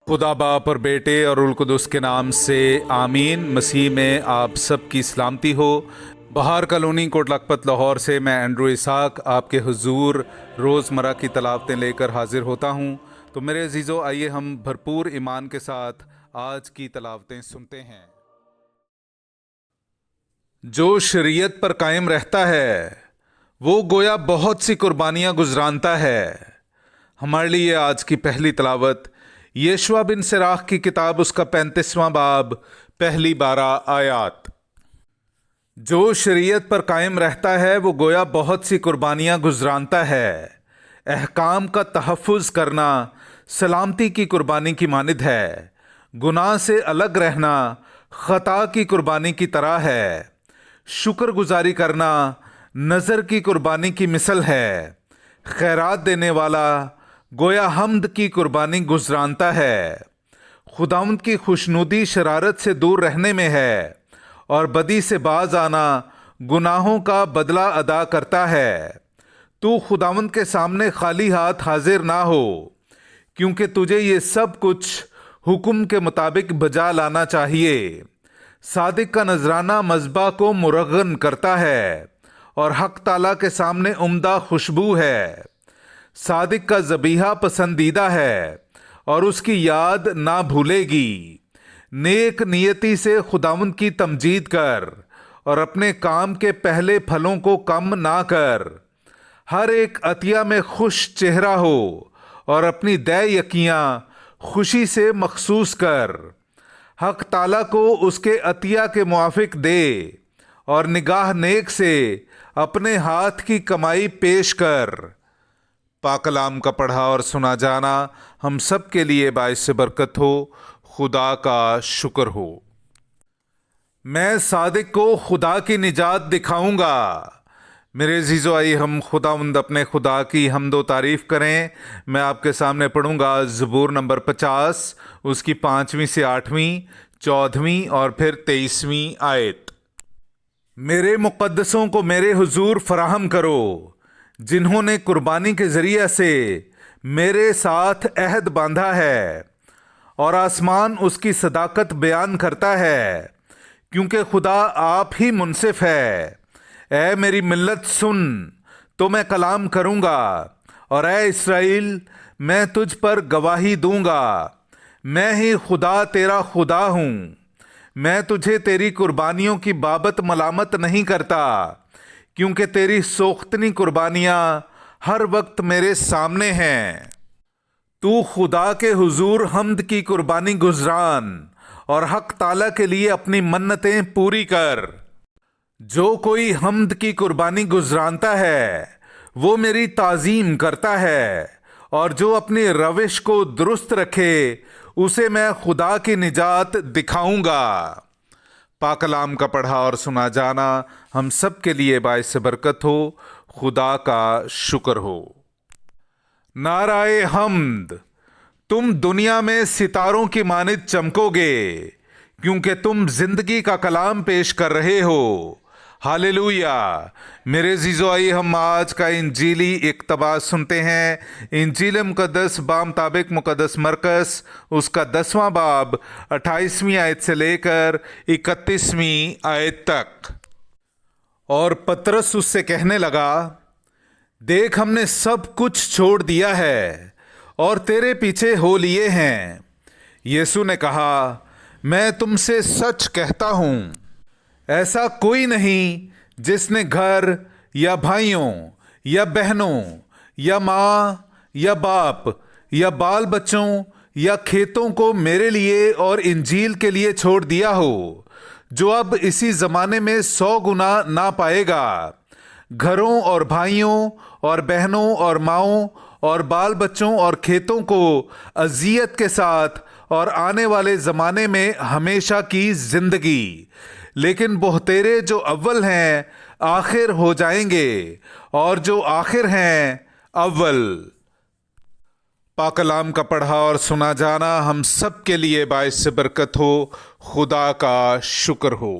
खुदा बाप और बेटे और उल कुदस के नाम से आमीन। मसीह में आप सब की सलामती हो। बहार कॉलोनी कोट लखपत लाहौर से मैं एंड्रू इसाक आपके हुजूर रोज़मर्रा की तलावतें लेकर हाजिर होता हूँ। तो मेरे अजीज़ों, आइए हम भरपूर ईमान के साथ आज की तलावतें सुनते हैं। जो शरीयत पर कायम रहता है वो गोया बहुत सी कुर्बानियाँ गुजरानता है। हमारे लिए आज की पहली तलावत यशुआ बिन सिराख की किताब उसका 35वां बाब पहली 12 आयात। जो शरीयत पर कायम रहता है वो गोया बहुत सी कुर्बानियाँ गुजरानता है। अहकाम का तहफ़्फ़ुज़ करना सलामती की कुर्बानी की मानिद है। गुनाह से अलग रहना ख़ता की कुर्बानी की तरह है। शुक्रगुजारी करना नज़र की कुर्बानी की मिसल है। खैरात देने वाला गोया हमद की कुर्बानी गुजरानता है। खुदावंद की खुशनुदी शरारत से दूर रहने में है और बदी से बाज आना गुनाहों का बदला अदा करता है। तू खुदावंद के सामने खाली हाथ हाजिर ना हो, क्योंकि तुझे ये सब कुछ हुक्म के मुताबिक बजा लाना चाहिए। सादिक का नजराना मज़बा को मुरगन करता है और हक ताला के सामने उम्दा खुशबू है। सादिक का ज़बीहा पसंदीदा है और उसकी याद ना भूलेगी। नेक नियति से खुदावंद की तमजीद कर और अपने काम के पहले फलों को कम ना कर। हर एक अतिया में खुश चेहरा हो और अपनी दै यकियाँ खुशी से मखसूस कर। हक ताला को उसके अतिया के मुआफिक दे और निगाह नेक से अपने हाथ की कमाई पेश कर। पाक कलाम का पढ़ा और सुना जाना हम सब के लिए बाइस बरकत हो। खुदा का शुक्र हो। मैं सादिक को खुदा की निजात दिखाऊंगा। मेरे अजीज़ों, आइए हम खुदावंद अपने खुदा की हम्दो तारीफ़ करें। मैं आपके सामने पढ़ूंगा ज़बूर नंबर 50, उसकी 5वीं से 8वीं, 14वीं और फिर 23वीं आयत। मेरे मुक़द्दसों को मेरे हुजूर फराहम करो, जिन्होंने कुर्बानी के ज़रिए से मेरे साथ अहद बांधा है। और आसमान उसकी सदाकत बयान करता है, क्योंकि खुदा आप ही मुनसिफ है। ऐ मेरी मिल्लत सुन, तो मैं कलाम करूँगा, और ऐ इस्राएल मैं तुझ पर गवाही दूँगा। मैं ही खुदा तेरा खुदा हूँ। मैं तुझे तेरी कुर्बानियों की बाबत मलामत नहीं करता, क्योंकि तेरी सोख्तनी कुर्बानियाँ हर वक्त मेरे सामने हैं। तू खुदा के हुजूर हमद की कुर्बानी गुजरान और हक ताला के लिए अपनी मन्नतें पूरी कर। जो कोई हमद की कुर्बानी गुजरानता है वो मेरी ताज़ीम करता है, और जो अपनी रविश को दुरुस्त रखे उसे मैं खुदा की निजात दिखाऊंगा। पाक कलाम का पढ़ा और सुना जाना हम सब के लिए बाइस बरकत हो। खुदा का शुक्र हो। नाराए हम्द। तुम दुनिया में सितारों की मानिद चमकोगे, क्योंकि तुम जिंदगी का कलाम पेश कर रहे हो। हालेलुया। मेरे अज़ीज़ों, आइए हम आज का इंजीली इक़्तिबास सुनते हैं। इंजील मुक़द्दस बामुताबिक मुक़द्दस मरकस उसका 10वां बाब 28वीं आयत से लेकर 31वीं आयत तक। और पतरस उससे कहने लगा, देख हमने सब कुछ छोड़ दिया है और तेरे पीछे हो लिए हैं। यीशु ने कहा, मैं तुमसे सच कहता हूँ, ऐसा कोई नहीं जिसने घर या भाइयों या बहनों या माँ या बाप या बाल बच्चों या खेतों को मेरे लिए और इंजील के लिए छोड़ दिया हो, जो अब इसी ज़माने में 100 गुना ना पाएगा। घरों और भाइयों और बहनों और माँओं और बाल बच्चों और खेतों को अज़ियत के साथ और आने वाले ज़माने में हमेशा की ज़िंदगी। लेकिन बहुतेरे जो अव्वल हैं आखिर हो जाएंगे, और जो आखिर हैं अव्वल। पाक कलाम का पढ़ा और सुना जाना हम सब के लिए बाइस बरकत हो। खुदा का शुक्र हो।